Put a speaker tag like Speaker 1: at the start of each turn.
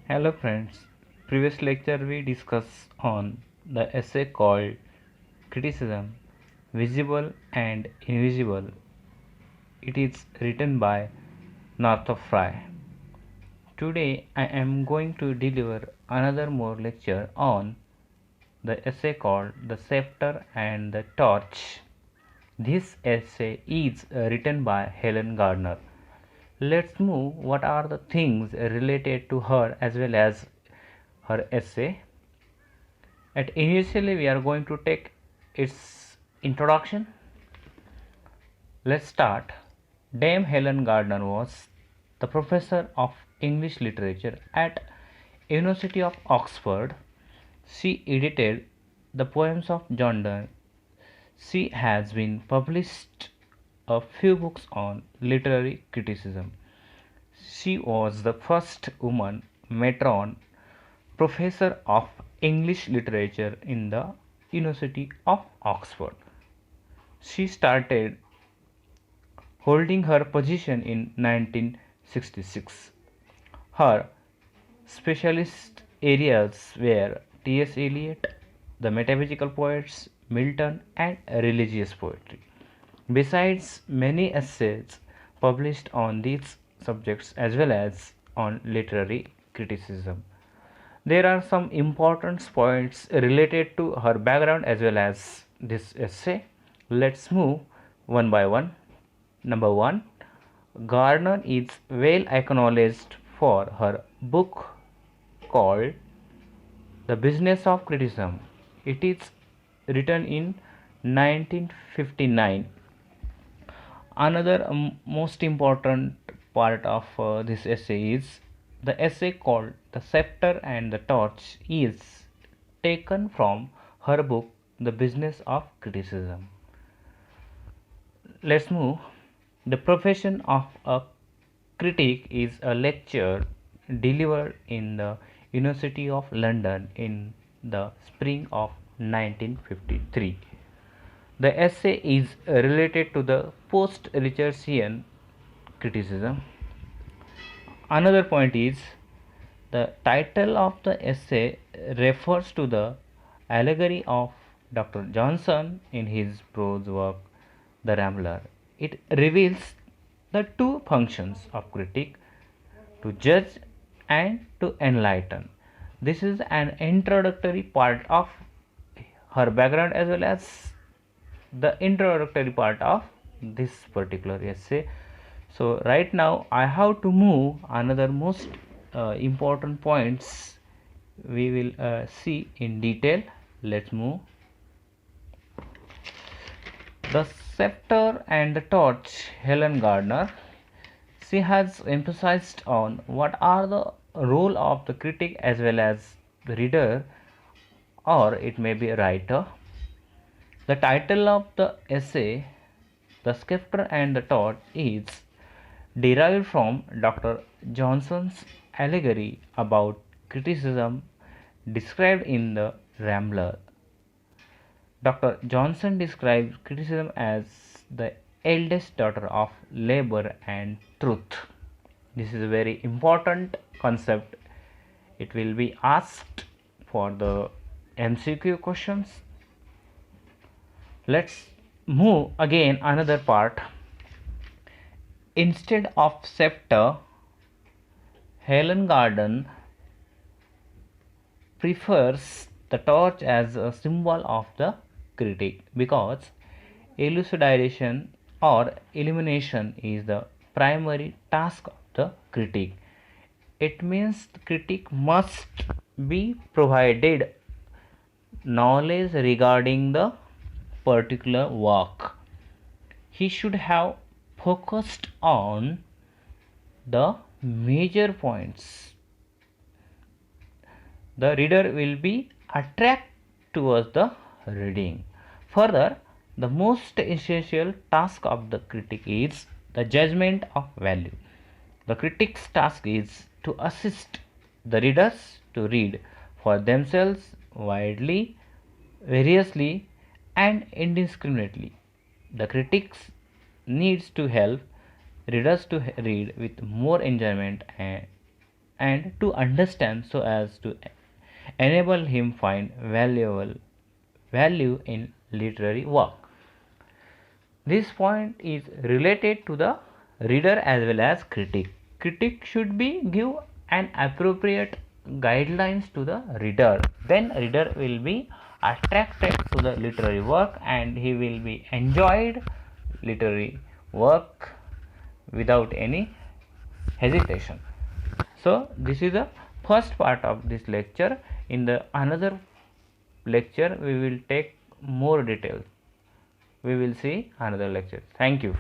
Speaker 1: Hello friends. Previous lecture we discussed on the essay called Criticism, Visible and Invisible. It is written by Northrop Frye. Today I am going to deliver another more lecture on the essay called The Sceptre and the Torch. This essay is written by Helen Gardner. Let's move what are the things related to her as well as her essay. At initially we are going to take its introduction. Let's start. Dame Helen Gardner was the professor of English literature at University of Oxford. She edited the poems of John Donne. She has been published a few books on literary criticism. She was the first woman matron professor of English literature in the University of Oxford. She started holding her position in 1966. Her specialist areas were T.S. Eliot, the metaphysical poets, Milton, and religious poetry. Besides many essays published on these subjects as well as on literary criticism. There are some important points related to her background as well as this essay. Let's move one by one. Number 1, Gardner is well acknowledged for her book called The Business of Criticism. It is written in 1959. Another most important part of this essay is the essay called The Sceptre and the Torch is taken from her book The Business of Criticism. Let's move. The profession of a critic is a lecture delivered in the University of London in the spring of 1953. The essay is related to the post-Richardian criticism. Another point is the title of the essay refers to the allegory of Dr. Johnson in his prose work The Rambler. It reveals the two functions of critic, to judge and to enlighten. This is an introductory part of her background as well as the introductory part of this particular essay. So right now I have to move another most important points we will see in detail. Let's move. The Sceptre and the Torch, Helen Gardner. She has emphasized on what are the role of the critic as well as the reader, or it may be a writer. The title of the essay, The Sceptre and the Torch, is derived from Dr. Johnson's allegory about criticism described in The Rambler. Dr. Johnson describes criticism as the eldest daughter of labor and truth. This is a very important concept. It will be asked for the MCQ questions. Let's move again another part. Instead of scepter, Helen Garden prefers the torch as a symbol of the critic because elucidation or illumination is the primary task of the critic. It means the critic must be provided knowledge regarding the particular work. He should have focused on the major points. The reader will be attracted towards the reading. Further, the most essential task of the critic is the judgment of value. The critic's task is to assist the readers to read for themselves widely, variously, and indiscriminately. The critics needs to help readers to read with more enjoyment and and to understand so as to enable him find value in literary work. This point is related to the reader as well as critic. Critic should be give an appropriate guidelines to the reader. Then reader will be attracted to the literary work and he will be enjoyed literary work without any hesitation. So this is the first part of this lecture. In the another lecture we will take more details. We will see another lecture. Thank you.